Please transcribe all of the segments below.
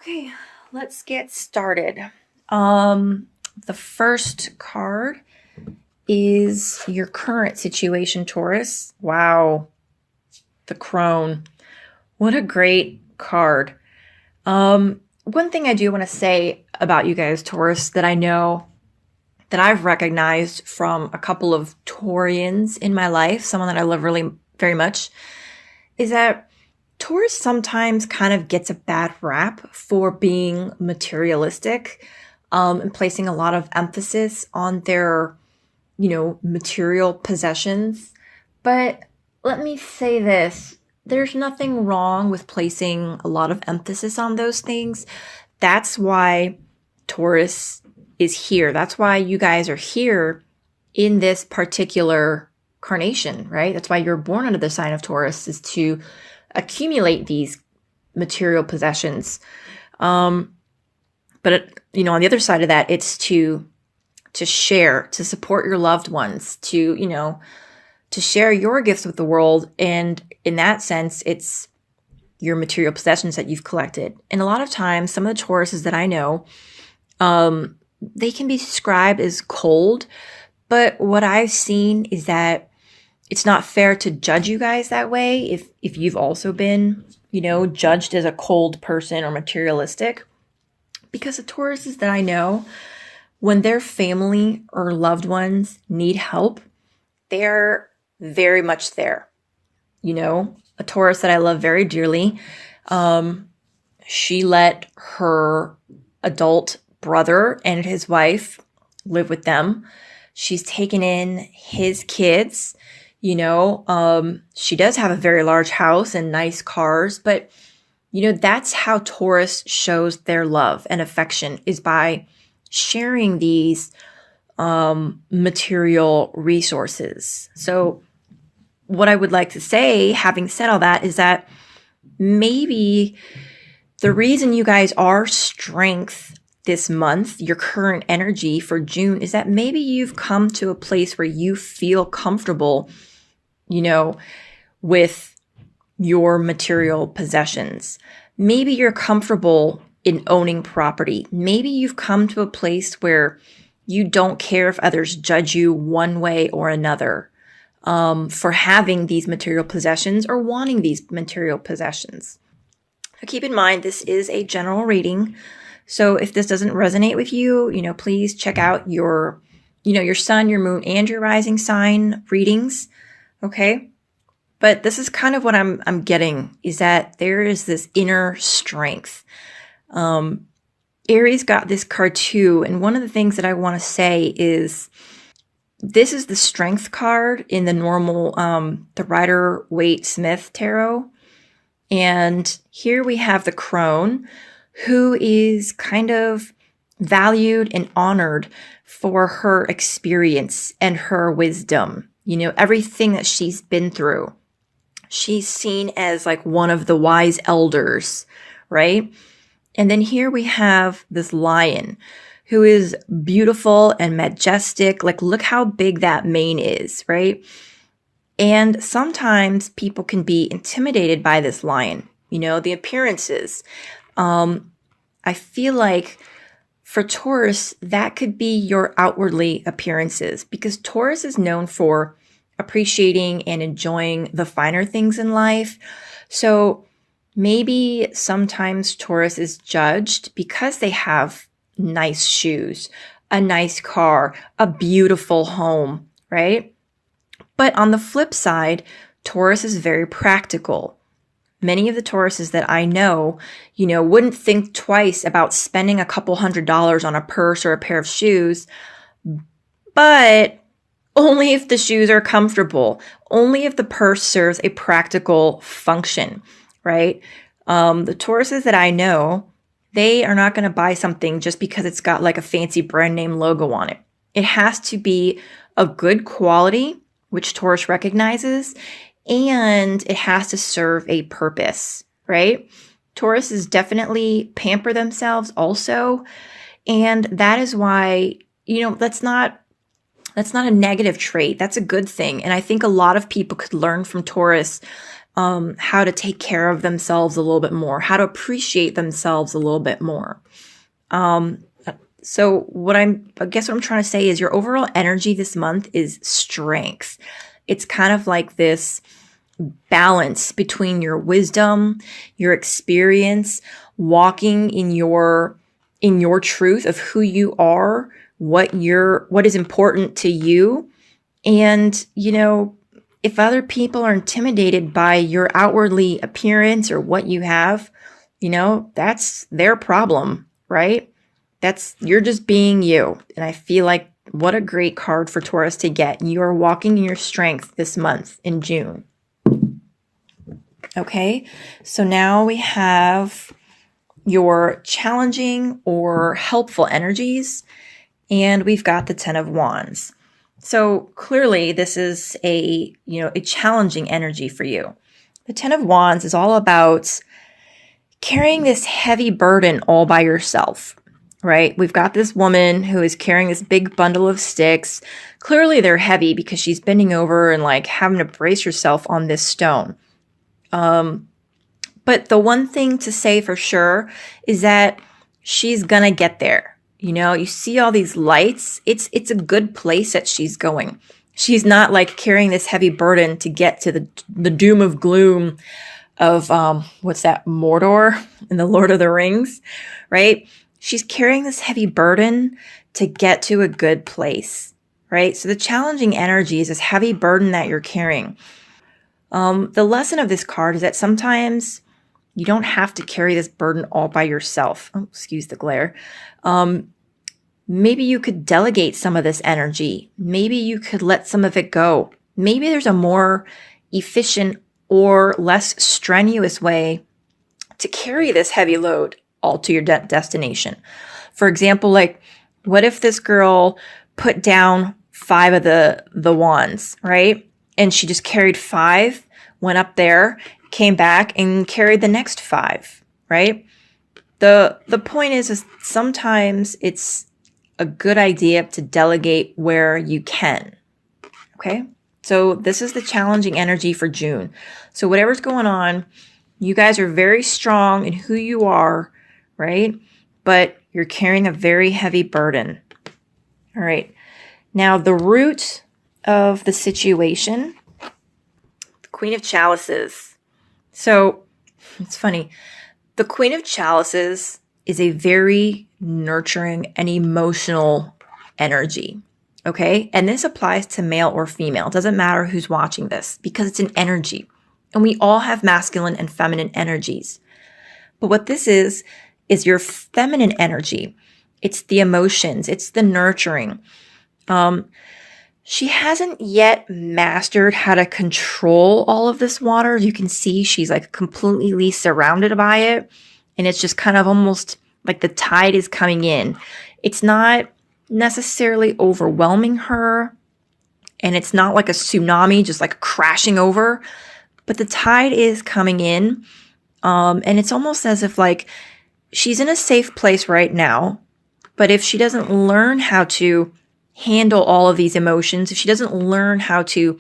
Okay, let's get started. The first card is your current situation, Taurus. Wow, the crone. What a great card. One thing I do want to say about you guys, Taurus, that I know that I've recognized from a couple of Taurians in my life, someone that I love really very much, is that Taurus sometimes kind of gets a bad rap for being materialistic, and placing a lot of emphasis on their, material possessions. But let me say this. There's nothing wrong with placing a lot of emphasis on those things. That's why Taurus is here. That's why you guys are here in this particular carnation, right? That's why you're born under the sign of Taurus, is to accumulate these material possessions. But on the other side of that, it's to share, to support your loved ones, to share your gifts with the world. And in that sense, it's your material possessions that you've collected. And a lot of times, some of the Tauruses that I know, they can be described as cold. But what I've seen is that it's not fair to judge you guys that way if you've also been, judged as a cold person or materialistic. Because the Tauruses that I know, when their family or loved ones need help, they're very much there. A Taurus that I love very dearly, she let her adult brother and his wife live with them. She's taken in his kids. She does have a very large house and nice cars, but that's how Taurus shows their love and affection, is by sharing these material resources. So what I would like to say, having said all that, is that maybe the reason you guys are strength this month, your current energy for June, is that maybe you've come to a place where you feel comfortable, with your material possessions. Maybe you're comfortable in owning property. Maybe you've come to a place where you don't care if others judge you one way or another, for having these material possessions or wanting these material possessions. So keep in mind, this is a general reading. So if this doesn't resonate with you, please check out your sun, your moon, and your rising sign readings. Okay. But this is kind of what I'm getting, is that there is this inner strength. Aries got this card too. And one of the things that I want to say is, this is the strength card in the normal, the Rider-Waite-Smith tarot. And here we have the crone, who is kind of valued and honored for her experience and her wisdom. Everything that she's been through. She's seen as like one of the wise elders, right? And then here we have this lion who is beautiful and majestic. Like, look how big that mane is, right? And sometimes people can be intimidated by this lion, the appearances. I feel like for Taurus, that could be your outwardly appearances, because Taurus is known for appreciating and enjoying the finer things in life. So maybe sometimes Taurus is judged because they have nice shoes, a nice car, a beautiful home, right? But on the flip side, Taurus is very practical. Many of the Tauruses that I know, wouldn't think twice about spending a couple $100s on a purse or a pair of shoes, but only if the shoes are comfortable, only if the purse serves a practical function, right? The Tauruses that I know, they are not going to buy something just because it's got like a fancy brand name logo on it. It has to be of good quality, which Taurus recognizes, and it has to serve a purpose, right? Tauruses definitely pamper themselves also. And that is why, that's not a negative trait. That's a good thing. And I think a lot of people could learn from Taurus how to take care of themselves a little bit more, how to appreciate themselves a little bit more. So I guess what I'm trying to say is your overall energy this month is strength. It's kind of like this balance between your wisdom, your experience, walking in your truth of who you are, what is important to you. And, if other people are intimidated by your outwardly appearance or what you have, that's their problem, right? You're just being you. And I feel like what a great card for Taurus to get. You are walking in your strength this month in June. Okay, so now we have your challenging or helpful energies, and we've got the 10 of Wands. So clearly this is a challenging energy for you. The 10 of Wands is all about carrying this heavy burden all by yourself, right? We've got this woman who is carrying this big bundle of sticks. Clearly they're heavy because she's bending over and like having to brace herself on this stone. But the one thing to say for sure is that she's gonna get there. You see all these lights. It's a good place that she's going. She's not like carrying this heavy burden to get to the doom of gloom of, what's that, Mordor in the Lord of the Rings, right? She's carrying this heavy burden to get to a good place, right? So the challenging energy is this heavy burden that you're carrying. The lesson of this card is that sometimes you don't have to carry this burden all by yourself. Oh, excuse the glare. Maybe you could delegate some of this energy. Maybe you could let some of it go. Maybe there's a more efficient or less strenuous way to carry this heavy load all to your destination. For example, like what if this girl put down 5 of the wands, right? And she just carried 5, went up there, came back and carried the next 5, right? The point is sometimes it's a good idea to delegate where you can, okay? So this is the challenging energy for June. So whatever's going on, you guys are very strong in who you are, right? But you're carrying a very heavy burden. All right. Now the root of the situation, the Queen of Chalices. So it's funny. The Queen of Chalices is a very nurturing and emotional energy. Okay. And this applies to male or female. It doesn't matter who's watching this because it's an energy. And we all have masculine and feminine energies. But what this is your feminine energy. It's the emotions. It's the nurturing. She hasn't yet mastered how to control all of this water. You can see she's like completely surrounded by it. And it's just kind of almost like the tide is coming in. It's not necessarily overwhelming her. And it's not like a tsunami just like crashing over. But the tide is coming in. And it's almost as if like she's in a safe place right now. But if she doesn't learn how to handle all of these emotions, if she doesn't learn how to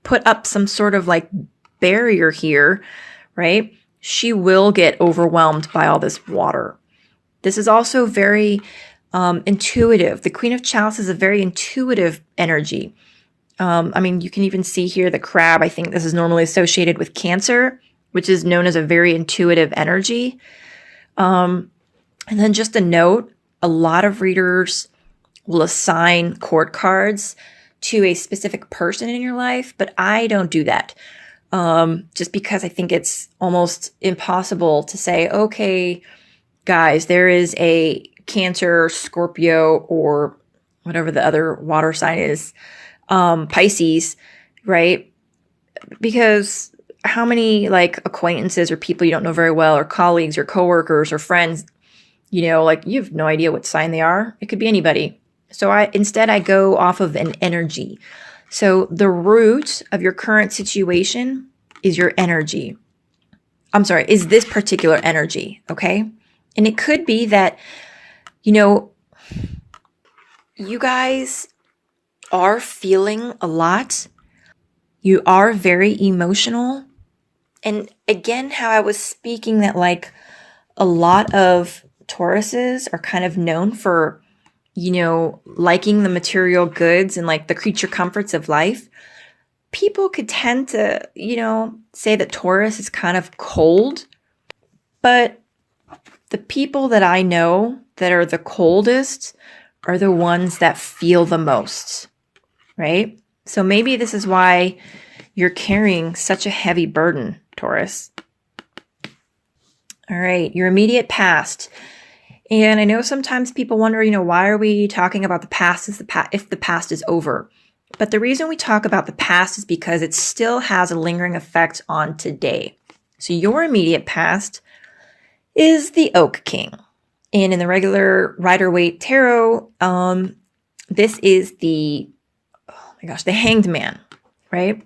put up some sort of like barrier here, right, she will get overwhelmed by all this water. This is also very intuitive. The Queen of Chalices is a very intuitive energy. I mean, you can even see here the crab. I think this is normally associated with Cancer, which is known as a very intuitive energy. And then just a note, a lot of readers will assign court cards to a specific person in your life, but I don't do that. Just because I think it's almost impossible to say, okay, guys, there is a Cancer, Scorpio, or whatever the other water sign is, Pisces, right? Because how many like acquaintances or people you don't know very well or colleagues or coworkers or friends, like you have no idea what sign they are. It could be anybody. So instead I go off of an energy. So the root of your current situation is your energy. Is this particular energy, okay? And it could be that, you guys are feeling a lot. You are very emotional. And again, how I was speaking that like a lot of Tauruses are kind of known for, liking the material goods and like the creature comforts of life. People could tend to, say that Taurus is kind of cold, but the people that I know that are the coldest are the ones that feel the most, right? So maybe this is why you're carrying such a heavy burden, Taurus. All right, your immediate past. And I know sometimes people wonder, why are we talking about the past if the past is over? But the reason we talk about the past is because it still has a lingering effect on today. So your immediate past is the Oak King. And in the regular Rider-Waite Tarot, this is the Hanged Man, right?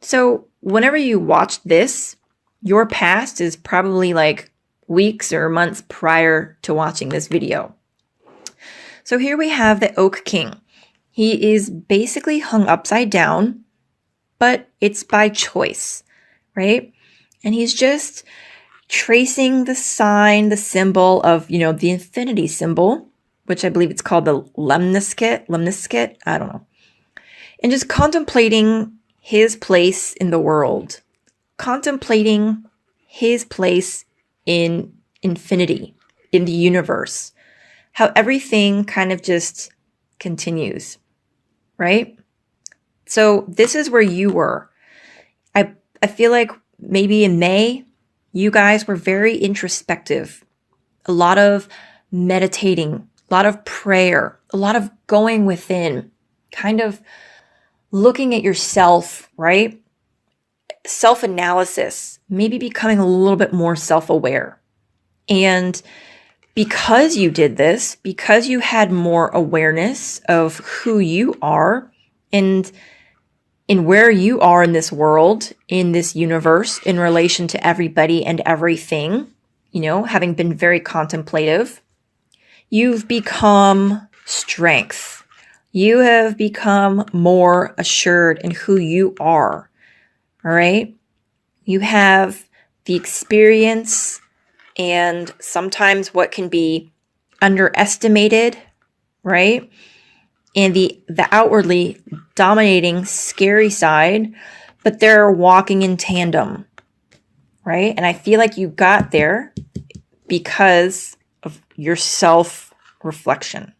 So whenever you watch this, your past is probably like weeks or months prior to watching this video. So here we have the Oak King. He is basically hung upside down, but it's by choice, right? And he's just tracing the sign, the symbol of, the infinity symbol, which I believe it's called the lemniscate, I don't know. And just contemplating his place in the world, contemplating his place in infinity, in the universe, how everything kind of just continues, right? So this is where you were. I feel like maybe in May, you guys were very introspective, a lot of meditating, a lot of prayer, a lot of going within, kind of looking at yourself, right? Self-analysis, maybe becoming a little bit more self-aware. And because you did this, because you had more awareness of who you are and in where you are in this world, in this universe, in relation to everybody and everything, having been very contemplative, you've become strength. You have become more assured in who you are. All right. You have the experience and sometimes what can be underestimated, right? And the outwardly dominating, scary side, but they're walking in tandem, right? And I feel like you got there because of your self-reflection.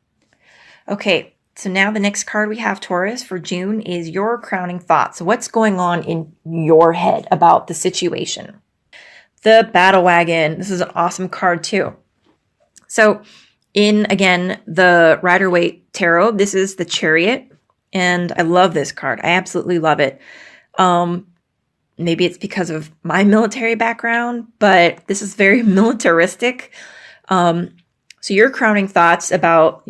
Okay. So now the next card we have, Taurus, for June is your crowning thoughts. So what's going on in your head about the situation? The Battle Wagon. This is an awesome card too. So in, again, the Rider-Waite Tarot, this is the Chariot. And I love this card. I absolutely love it. Maybe it's because of my military background, but this is very militaristic. So your crowning thoughts about,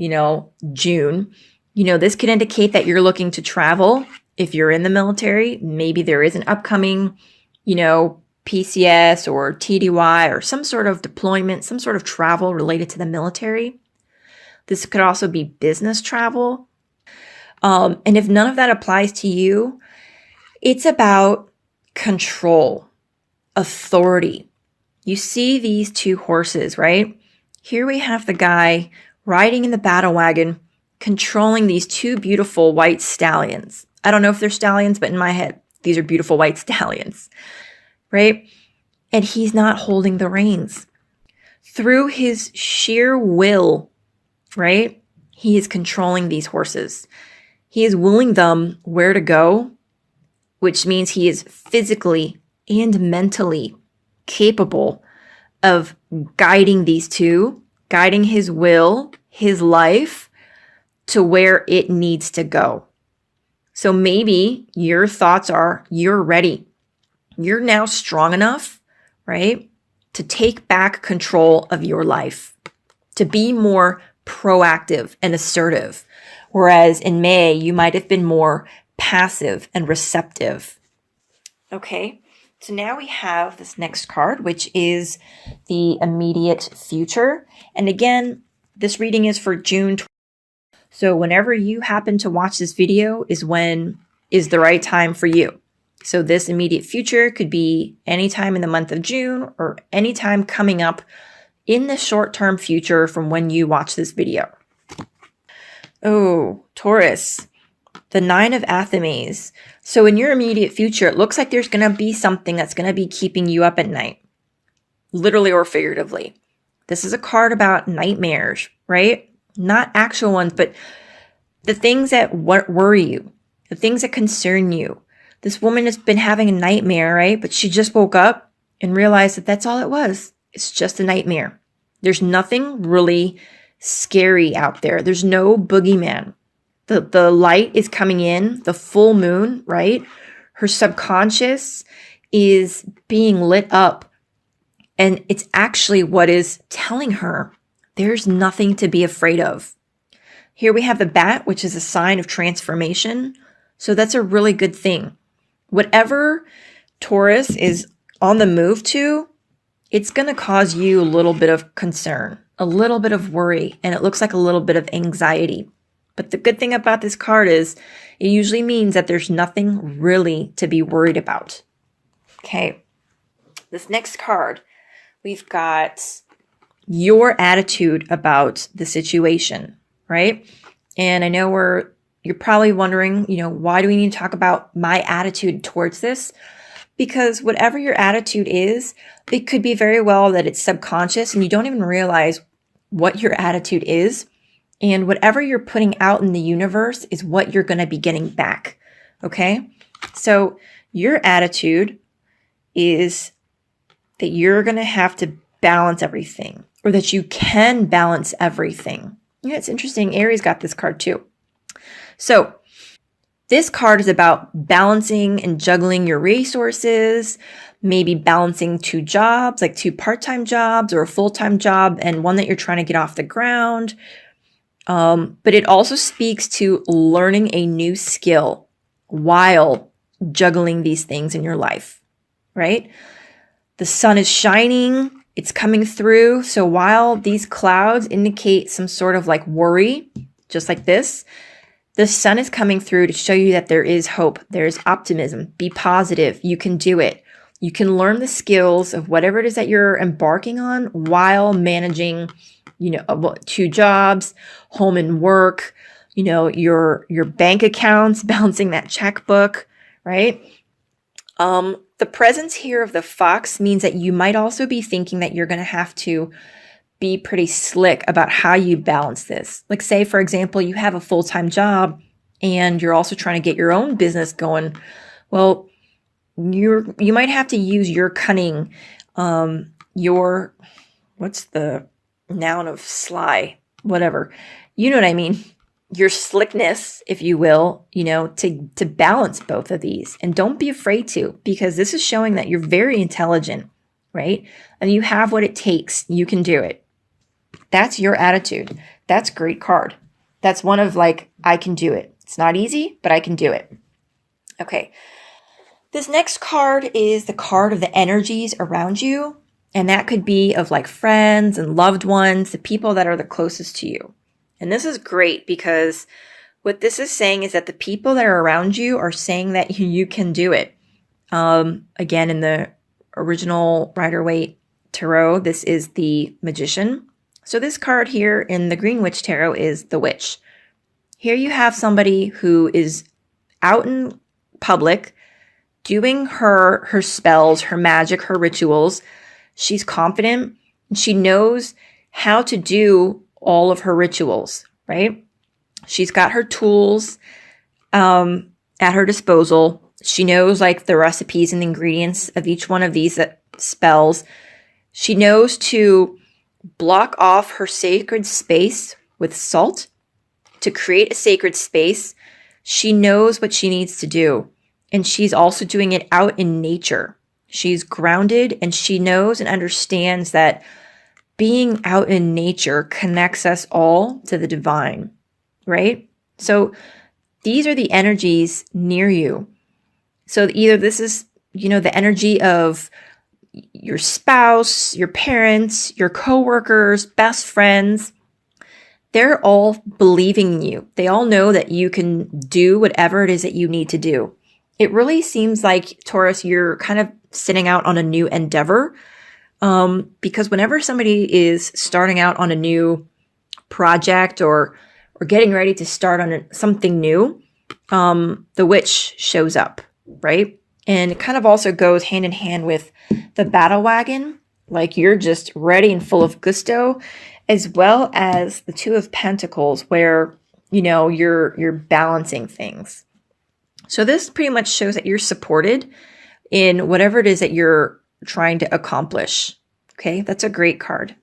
June. This could indicate that you're looking to travel. If you're in the military, maybe there is an upcoming, PCS or TDY or some sort of deployment, some sort of travel related to the military. This could also be business travel. And if none of that applies to you, it's about control, authority. You see these two horses, right? Here we have the guy riding in the battle wagon, controlling these two beautiful white stallions. I don't know if they're stallions, but in my head, these are beautiful white stallions, right? And he's not holding the reins. Through his sheer will, right? He is controlling these horses. He is willing them where to go, which means he is physically and mentally capable of guiding these two, guiding his will, his life, to where it needs to go. So maybe your thoughts are, you're ready. You're now strong enough, right, to take back control of your life, to be more proactive and assertive. Whereas in May, you might have been more passive and receptive. Okay, so now we have this next card, which is the immediate future. And again, this reading is for June. So whenever you happen to watch this video is the right time for you. So this immediate future could be anytime in the month of June or anytime coming up in the short-term future from when you watch this video. Oh, Taurus, the 9 of Athames. So in your immediate future, it looks like there's going to be something that's going to be keeping you up at night, literally or figuratively. This is a card about nightmares, right? Not actual ones, but the things that worry you, the things that concern you. This woman has been having a nightmare, right? But she just woke up and realized that that's all it was. It's just a nightmare. There's nothing really scary out there. There's no boogeyman. The light is coming in, the full moon, right? Her subconscious is being lit up. And it's actually what is telling her there's nothing to be afraid of. Here we have the bat, which is a sign of transformation. So that's a really good thing. Whatever Taurus is on the move to, it's going to cause you a little bit of concern, a little bit of worry, and it looks like a little bit of anxiety. But the good thing about this card is it usually means that there's nothing really to be worried about. Okay, this next card, we've got your attitude about the situation, right? And I know you're probably wondering, why do we need to talk about my attitude towards this? Because whatever your attitude is, it could be very well that it's subconscious and you don't even realize what your attitude is. And whatever you're putting out in the universe is what you're going to be getting back. Okay? So your attitude is that you're going to have to balance everything, or that you can balance everything. Yeah, it's interesting. Aries got this card too. So this card is about balancing and juggling your resources, maybe balancing 2 jobs, like 2 part-time jobs or a full-time job and one that you're trying to get off the ground. But it also speaks to learning a new skill while juggling these things in your life, right? The sun is shining. It's coming through. So while these clouds indicate some sort of like worry, just like this, the sun is coming through to show you that there is hope. There is optimism. Be positive. You can do it. You can learn the skills of whatever it is that you're embarking on while managing, 2 jobs, home and work, your bank accounts, balancing that checkbook, right? The presence here of the fox means that you might also be thinking that you're going to have to be pretty slick about how you balance this. Like say, for example, you have a full-time job and you're also trying to get your own business going. Well, you might have to use your cunning, what's the noun of sly? Whatever. You know what I mean? Your slickness, if you will, to balance both of these. And don't be afraid to, because this is showing that you're very intelligent, right? And you have what it takes. You can do it. That's your attitude. That's a great card. That's one of like, I can do it. It's not easy, but I can do it. Okay. This next card is the card of the energies around you. And that could be of like friends and loved ones, the people that are the closest to you. And this is great because what this is saying is that the people that are around you are saying that you can do it. Again, in the original Rider-Waite Tarot, this is the Magician. So this card here in the Green Witch Tarot is the Witch. Here you have somebody who is out in public doing her spells, her magic, her rituals. She's confident and she knows how to do all of her rituals, right? She's got her tools at her disposal. She knows like the recipes and the ingredients of each one of these spells. She knows to block off her sacred space with salt to create a sacred space. She knows what she needs to do. And she's also doing it out in nature. She's grounded and she knows and understands that being out in nature connects us all to the divine, right? So these are the energies near you. So either this is, the energy of your spouse, your parents, your coworkers, best friends. They're all believing in you. They all know that you can do whatever it is that you need to do. it really seems like, Taurus, you're kind of setting out on a new endeavor. Because whenever somebody is starting out on a new project or getting ready to start on something new, the witch shows up, right? And it kind of also goes hand in hand with the battle wagon. Like you're just ready and full of gusto, as well as the Two of Pentacles, where, you know, you're balancing things. So this pretty much shows that you're supported in whatever it is that you're trying to accomplish. Okay, that's a great card.